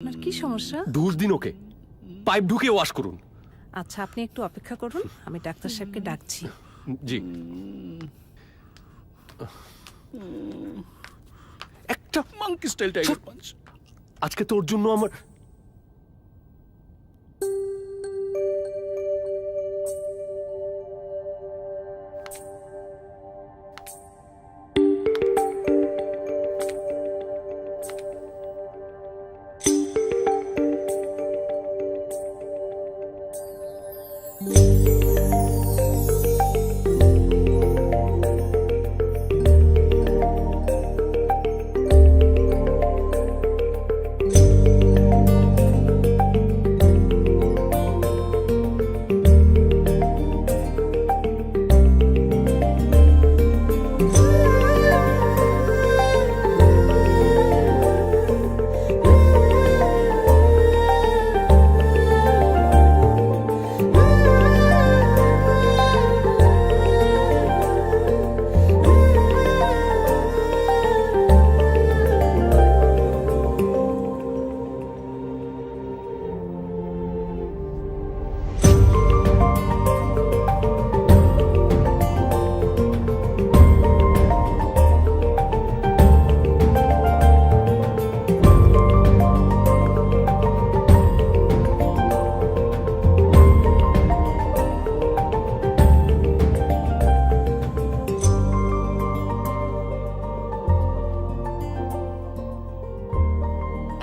আপনার কি সমস্যা? ডোজ দিন ওকে, পাইপ ঢুকে ওয়াশ করুন। আচ্ছা, আপনি একটু অপেক্ষা করুন, আমি ডাক্তার সাহেবকে ডাকছি। জি। একটা মাঙ্কি স্টাইল টাইগার পাঞ্চ। আজকে তোর জন্য আমার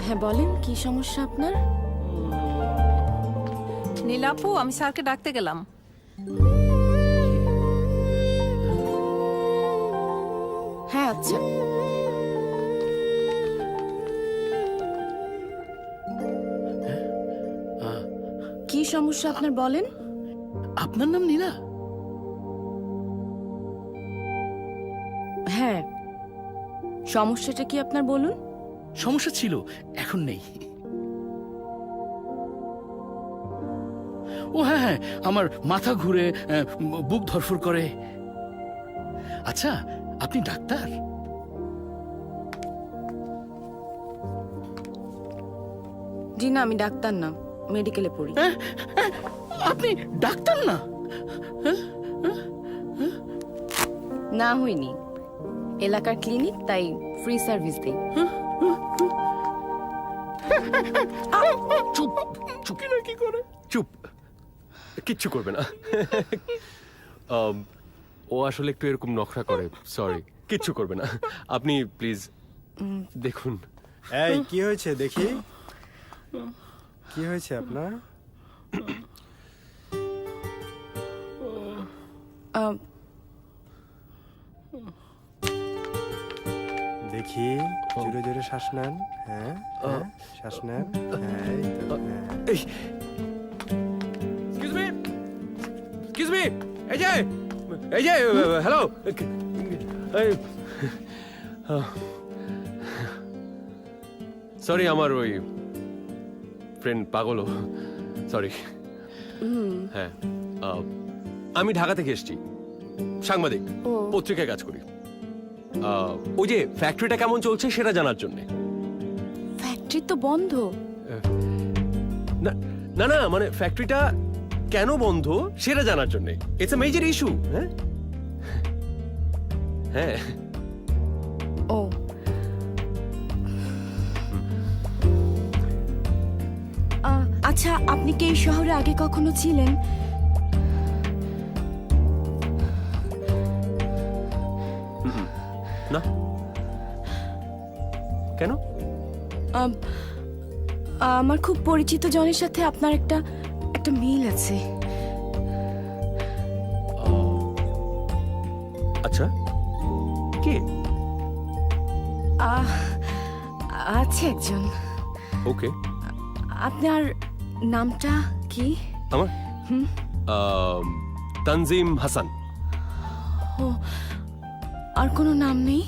হ্যাঁ বলেন, কি সমস্যা আপনার? নীলাপু, আমি স্যারকে ডাকতে গেলাম। হ্যাঁ আচ্ছা। কি সমস্যা আপনার বলেন? আপনার নাম নীলা? হ্যাঁ, সমস্যাটা কি আপনার বলুন। সমস্যা ছিল, এখন নেই। ও হ্যাঁ হ্যাঁ, আমার মাথা ঘুরে, বুক ধরফর করে। আচ্ছা, আপনি ডাক্তার? জি না, আমি ডাক্তার না, মেডিকেলে পড়ি। আপনি ডাক্তার না? না হয়নি, এলাকার ক্লিনিক, তাই ফ্রি সার্ভিস দিই। চুপ চুপ কি করে? চুপ, কিচ্ছু করবে না। ও আসলে একটু এরকম নখরা করে, সরি, কিচ্ছু করবে না। আপনি প্লিজ দেখুন। এই কি হয়েছে দেখি, কি হয়েছে আপনার? দেখি, জোরে জোরে শ্বাস নেন। হ্যাঁ হ্যাঁ, শ্বাস নেন। হ্যাঁ, এই তো, হ্যাঁ। এই এক্সকিউজ মি, এক্সকিউজ মি, এই যে, এই যে, হ্যালো, সরি, আমার ওই ফ্রেন্ড পাগল, সরি। হ্যাঁ, আমি ঢাকা থেকে এসেছি, সাংবাদিক, পত্রিকায় কাজ করি। ওই যে ফ্যাক্টরিটা কেমন চলছে সেটা জানার জন্য। ফ্যাক্টরি তো বন্ধ। না না না, মানে ফ্যাক্টরিটা কেন বন্ধ সেটা জানার জন্য। It's a major issue. হ্যাঁ হ্যাঁ। ও আচ্ছা, আপনি কি এই শহরে আগে কখনো ছিলেন? না, কেন? আমার খুব পরিচিত জনের সাথে আপনার একটা মিল আছে। আচ্ছা, কে? আছে একজন। ওকে, আপনার নামটা কি? আমার তানজিম হাসান। ও, আর কোনো নাম নেই?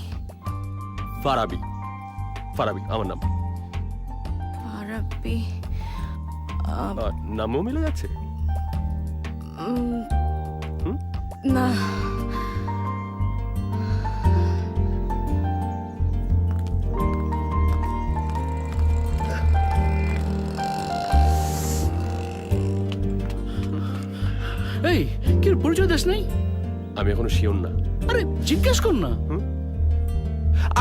ফারাবি, ফারাবি আমার নাম। ফারাবি, নামও মিলে যাচ্ছে। না, পরিচয় দেশ নাই? আমি এখনো শিওর না। আরে জিজ্ঞেস কর না।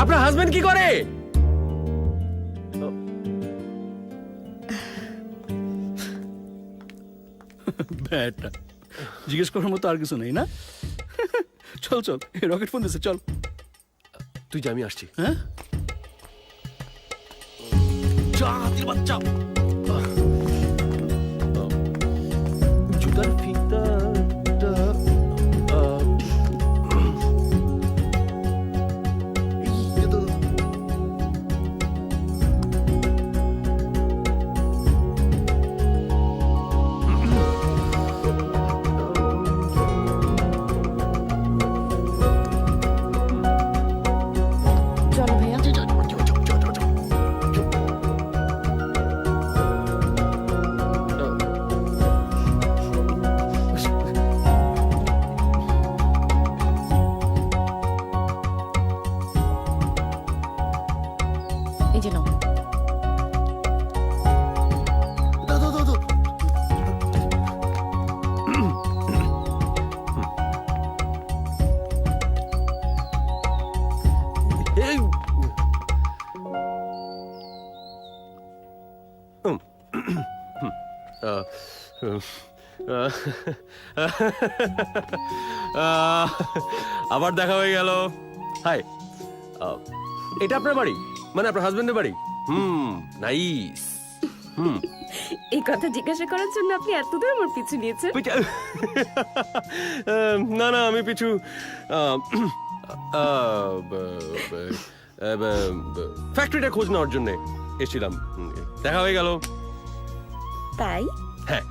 আপনার হাজবেন্ড কি করে? ব্যাটা, জিজ্ঞেস করার মতো আর কিছু নেই না? চল চল, রকেট ফোন দিছে, চল। তুই যা, আমি আসছি। হ্যাঁ, যা হাতির বাচ্চা। জুতার ফিতাটা এই তো। চলো ভাইয়া। এই যে নাও। এই আবার দেখা হয়ে গেল। হাই, এটা আপনার বাড়ি? মানে আপনার হাজবেন্ডের বাড়ি? নাইস। এই কথা জিজ্ঞাসা করার জন্য আপনি এত দূর আমার পিছু নিয়েছেন? না না, আমি পিছু ফ্যাক্টরিটা খোঁজ নেওয়ার জন্য এসেছিলাম। দেখা হয়ে গেল। তাই? হ্যাঁ।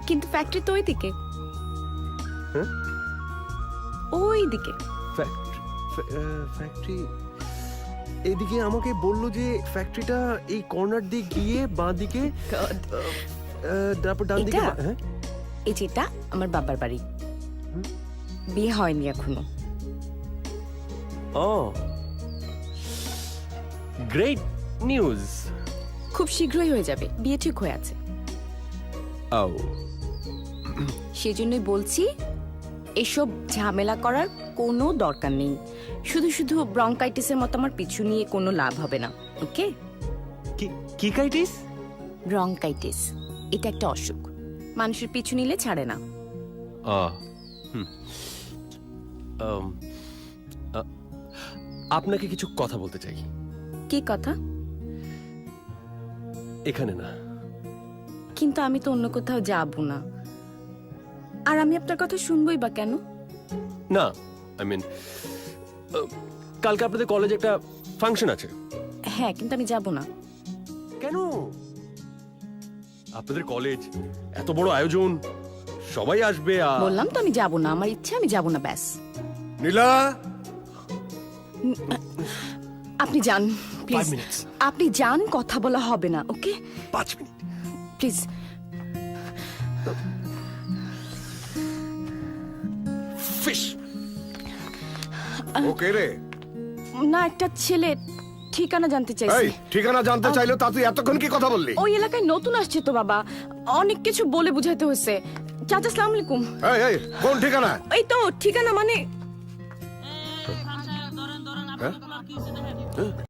কিন্তু ফ্যাক্টরি তো ওই দিকে। হ্যাঁ? ওই দিকে। ফ্যাক্টরি এদিকে আমাকে বললো যে ফ্যাক্টরিটা এই কর্নার দিক গিয়ে বাঁ দিকে, তারপর ডান দিকে। এটা? হ্যাঁ, এই যেটা আমার বাবার বাড়ি। বিয়ে হয়নি এখনো। ও গ্রেট নিউজ। খুব শীঘ্রই হয়ে যাবে, বিয়ে ঠিক হয়ে আছে। ও সেজন্যই বলছি এসব ঝামেলা করার কোনো দরকার নেই। শুধু শুধু ব্রঙ্কাইটিসের মতো আমার পিছু নিয়ে কোনো লাভ হবে না। ওকে? কি কাইটিস? ব্রঙ্কাইটিস এটা একটা অসুখ, মানুষের পিছু নিলে ছাড়ে না। আপনাকে কিছু কথা বলতে চাই। কি কথা? এখানে না। কিন্তু আমি তো অন্য কোথাও যাব না, আর আমি আপনার কথা শুনবই বা কেন? না, আই মিন কালকে আপনাদের কলেজে একটা ফাংশন আছে। হ্যাঁ, কিন্তু আমি যাব না। কেন? আপনাদের কলেজ, এত বড় আয়োজন, সবাই আসবে। বললাম তো আমি যাব না, আমার ইচ্ছে, আমি যাব না, ব্যাস। নীলা, আপনি যান প্লিজ। 5 minutes। আপনি যান, কথা বলা হবে না। ওকে? 5 মিনিট প্লিজ। ফিশ। ওকে রে, না, একটা ছেলে ঠিকানা জানতে এই চাইছি। ঠিকানা জানতে চাইলো তা তুই এতক্ষণ কি কথা বললি? ওই এলাকায় নতুন আসছে তো বাবা, অনেক কিছু বলে বুঝাইতে হয়েছে। চাচা আসসালামু আলাইকুম। এই এই কোন ঠিকানা? এই তো ঠিকানা মানে হ্যাঁ?